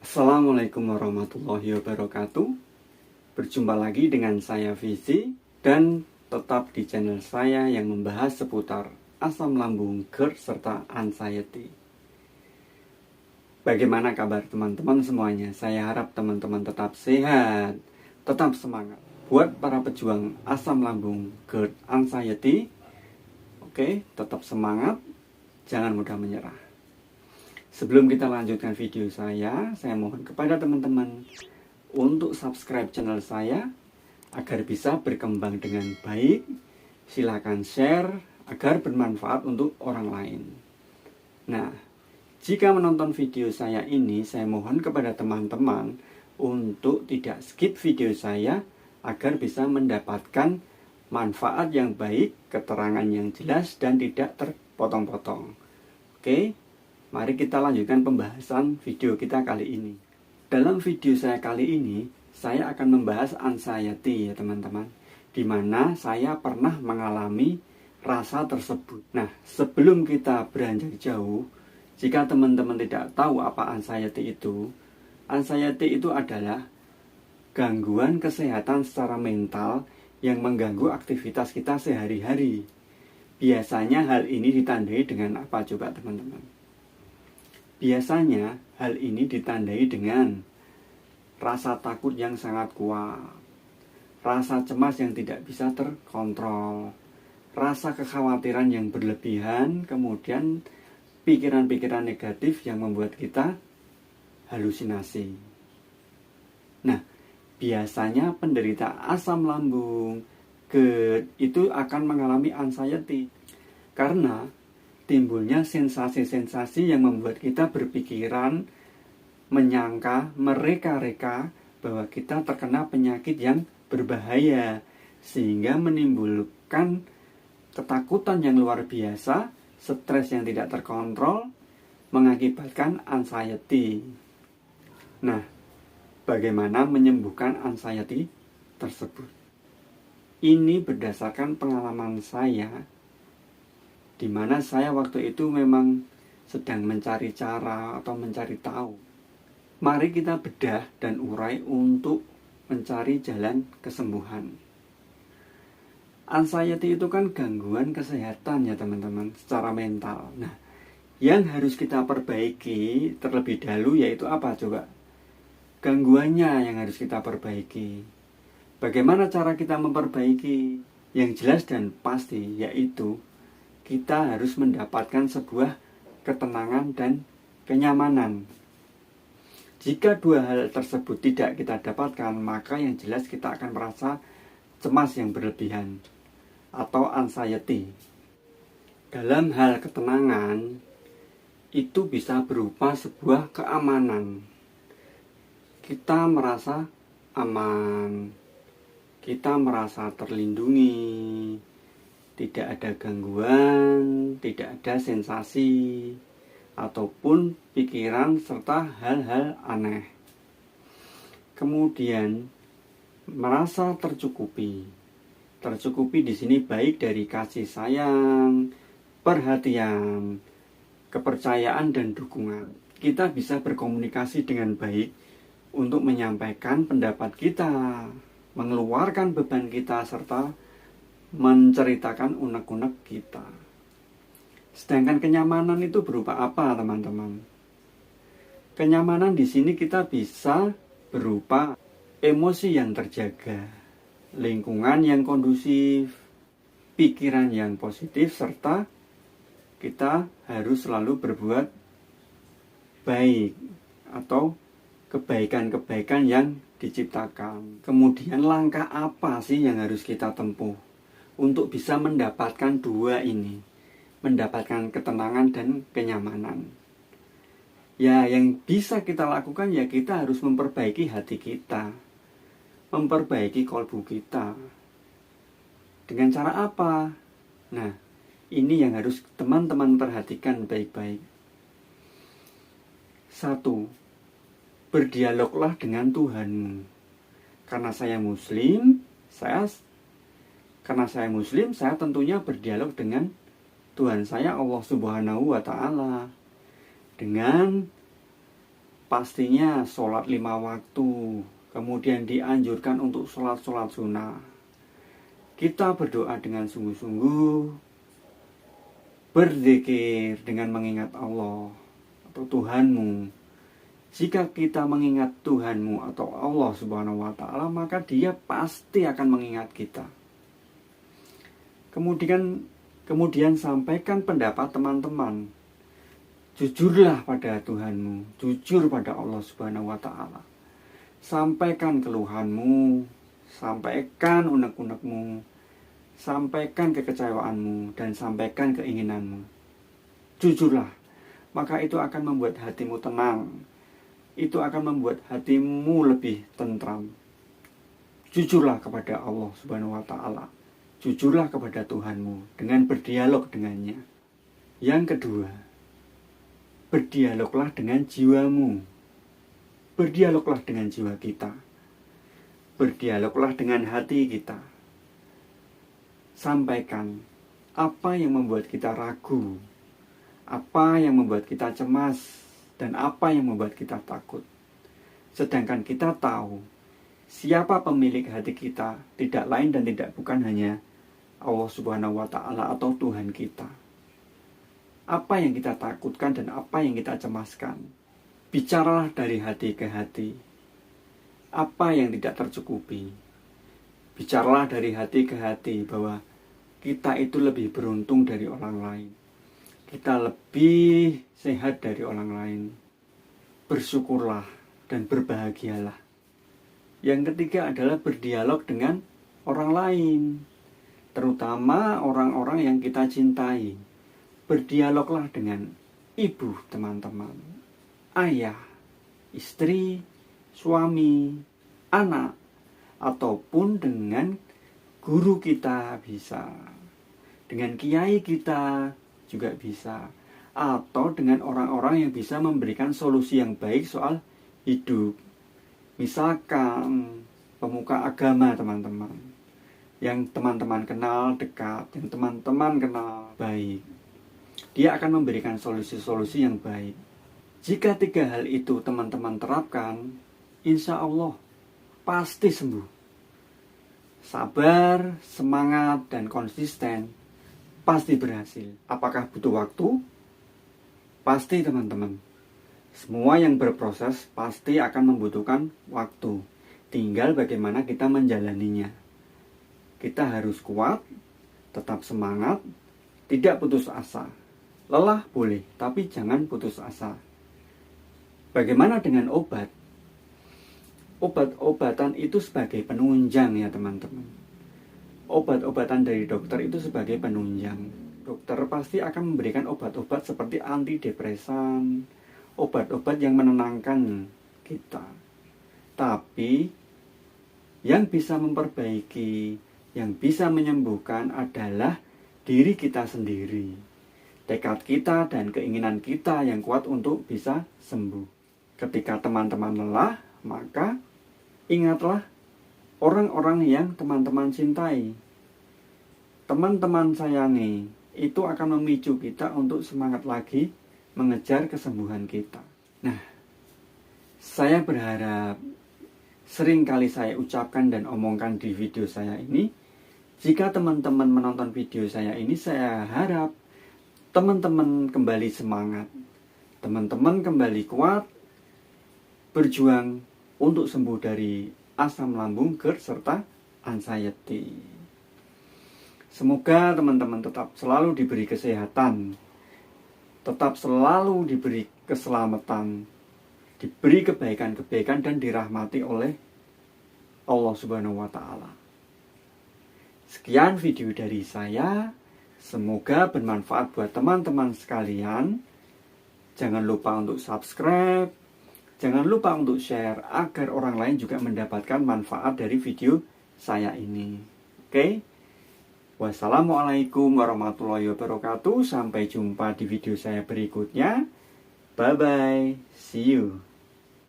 Assalamualaikum warahmatullahi wabarakatuh. Berjumpa lagi dengan saya Fizi dan tetap di channel saya yang membahas seputar asam lambung, GERD, serta anxiety. Bagaimana kabar teman-teman semuanya? Saya harap teman-teman tetap sehat, tetap semangat. Buat para pejuang asam lambung, GERD, anxiety, oke, tetap semangat, jangan mudah menyerah. Sebelum kita lanjutkan video saya mohon kepada teman-teman untuk subscribe channel saya agar bisa berkembang dengan baik. Silakan share agar bermanfaat untuk orang lain. Nah, jika menonton video saya ini, saya mohon kepada teman-teman untuk tidak skip video saya agar bisa mendapatkan manfaat yang baik, keterangan yang jelas, dan tidak terpotong-potong. Oke? Mari kita lanjutkan pembahasan video kita kali ini. Dalam video saya kali ini, saya akan membahas anxiety ya teman-teman, di mana saya pernah mengalami rasa tersebut. Nah, sebelum kita beranjak jauh, jika teman-teman tidak tahu apa anxiety itu adalah gangguan kesehatan secara mental yang mengganggu aktivitas kita sehari-hari. Biasanya hal ini ditandai dengan apa coba teman-teman? Biasanya hal ini ditandai dengan rasa takut yang sangat kuat, rasa cemas yang tidak bisa terkontrol, rasa kekhawatiran yang berlebihan, kemudian pikiran-pikiran negatif yang membuat kita halusinasi. Nah, biasanya penderita asam lambung, GERD itu akan mengalami anxiety karena timbulnya sensasi-sensasi yang membuat kita berpikiran, menyangka, mereka-reka bahwa kita terkena penyakit yang berbahaya, sehingga menimbulkan ketakutan yang luar biasa, stres yang tidak terkontrol, mengakibatkan anxiety. Nah, bagaimana menyembuhkan anxiety tersebut? Ini berdasarkan pengalaman saya, di mana saya waktu itu memang sedang mencari cara atau mencari tahu. Mari kita bedah dan urai untuk mencari jalan kesembuhan. Anxiety itu kan gangguan kesehatan ya teman-teman, secara mental. Nah, yang harus kita perbaiki terlebih dahulu yaitu apa coba? Gangguannya yang harus kita perbaiki. Bagaimana cara kita memperbaiki? Yang jelas dan pasti yaitu kita harus mendapatkan sebuah ketenangan dan kenyamanan. Jika dua hal tersebut tidak kita dapatkan, maka yang jelas kita akan merasa cemas yang berlebihan atau anxiety. Dalam hal ketenangan, itu bisa berupa sebuah keamanan. Kita merasa aman, kita merasa terlindungi, tidak ada gangguan, tidak ada sensasi, ataupun pikiran serta hal-hal aneh. Kemudian, merasa tercukupi. Tercukupi di sini baik dari kasih sayang, perhatian, kepercayaan, dan dukungan. Kita bisa berkomunikasi dengan baik untuk menyampaikan pendapat kita, mengeluarkan beban kita, serta menceritakan unek-unek kita. Sedangkan kenyamanan itu berupa apa, teman-teman? Kenyamanan di sini kita bisa berupa emosi yang terjaga, lingkungan yang kondusif, pikiran yang positif, serta kita harus selalu berbuat baik atau kebaikan-kebaikan yang diciptakan. Kemudian langkah apa sih yang harus kita tempuh untuk bisa mendapatkan dua ini, mendapatkan ketenangan dan kenyamanan? Ya, yang bisa kita lakukan ya kita harus memperbaiki hati kita, memperbaiki kolbu kita. Dengan cara apa? Nah, ini yang harus teman-teman perhatikan baik-baik. 1. Berdialoglah dengan Tuhanmu. Karena saya Muslim, saya tentunya berdialog dengan Tuhan saya Allah Subhanahu wa Ta'ala. Dengan pastinya sholat 5 waktu, kemudian dianjurkan untuk sholat-sholat sunnah. Kita berdoa dengan sungguh-sungguh, berzikir dengan mengingat Allah atau Tuhanmu. Jika kita mengingat Tuhanmu atau Allah Subhanahu wa Ta'ala, maka Dia pasti akan mengingat kita. Kemudian sampaikan pendapat teman-teman. Jujurlah pada Tuhanmu, jujur pada Allah Subhanahu wa Ta'ala. Sampaikan keluhanmu, sampaikan unek-unekmu, sampaikan kekecewaanmu, dan sampaikan keinginanmu. Jujurlah, maka itu akan membuat hatimu tenang. Itu akan membuat hatimu lebih tentram. Jujurlah kepada Allah Subhanahu wa Ta'ala. Jujurlah kepada Tuhanmu dengan berdialog dengannya. Yang kedua, berdialoglah dengan jiwamu. Berdialoglah dengan jiwa kita. Berdialoglah dengan hati kita. Sampaikan apa yang membuat kita ragu, apa yang membuat kita cemas, dan apa yang membuat kita takut. Sedangkan kita tahu siapa pemilik hati kita, tidak lain dan tidak bukan hanya Allah Subhanahu wa Ta'ala atau Tuhan kita. Apa yang kita takutkan dan apa yang kita cemaskan, bicaralah dari hati ke hati. Apa yang tidak tercukupi, bicaralah dari hati ke hati bahwa kita itu lebih beruntung dari orang lain. Kita lebih sehat dari orang lain. Bersyukurlah dan berbahagialah. Yang ketiga adalah berdialog dengan orang lain, terutama orang-orang yang kita cintai. Berdialoglah dengan ibu teman-teman, ayah, istri, suami, anak, ataupun dengan guru kita bisa, dengan kiai kita juga bisa, atau dengan orang-orang yang bisa memberikan solusi yang baik soal hidup. Misalkan pemuka agama teman-teman, yang teman-teman kenal dekat, yang teman-teman kenal baik. Dia akan memberikan solusi-solusi yang baik. Jika 3 hal itu teman-teman terapkan, insya Allah pasti sembuh. Sabar, semangat, dan konsisten pasti berhasil. Apakah butuh waktu? Pasti teman-teman. Semua yang berproses pasti akan membutuhkan waktu. Tinggal bagaimana kita menjalaninya. Kita harus kuat, tetap semangat, tidak putus asa. Lelah boleh, tapi jangan putus asa. Bagaimana dengan obat? Obat-obatan itu sebagai penunjang ya teman-teman. Obat-obatan dari dokter itu sebagai penunjang. Dokter pasti akan memberikan obat-obat seperti antidepresan, obat-obat yang menenangkan kita. Tapi yang bisa memperbaiki, yang bisa menyembuhkan adalah diri kita sendiri. Tekad kita dan keinginan kita yang kuat untuk bisa sembuh. Ketika teman-teman lelah, maka ingatlah orang-orang yang teman-teman cintai, teman-teman sayangi, itu akan memicu kita untuk semangat lagi mengejar kesembuhan kita. Nah, saya berharap sering kali saya ucapkan dan omongkan di video saya ini, jika teman-teman menonton video saya ini, saya harap teman-teman kembali semangat, teman-teman kembali kuat, berjuang untuk sembuh dari asam lambung, GERD, serta anxiety. Semoga teman-teman tetap selalu diberi kesehatan, tetap selalu diberi keselamatan, diberi kebaikan-kebaikan dan dirahmati oleh Allah Subhanahu wa Ta'ala. Sekian video dari saya. Semoga bermanfaat buat teman-teman sekalian. Jangan lupa untuk subscribe, jangan lupa untuk share agar orang lain juga mendapatkan manfaat dari video saya ini. Oke? Wassalamualaikum warahmatullahi wabarakatuh. Sampai jumpa di video saya berikutnya. Bye bye. See you.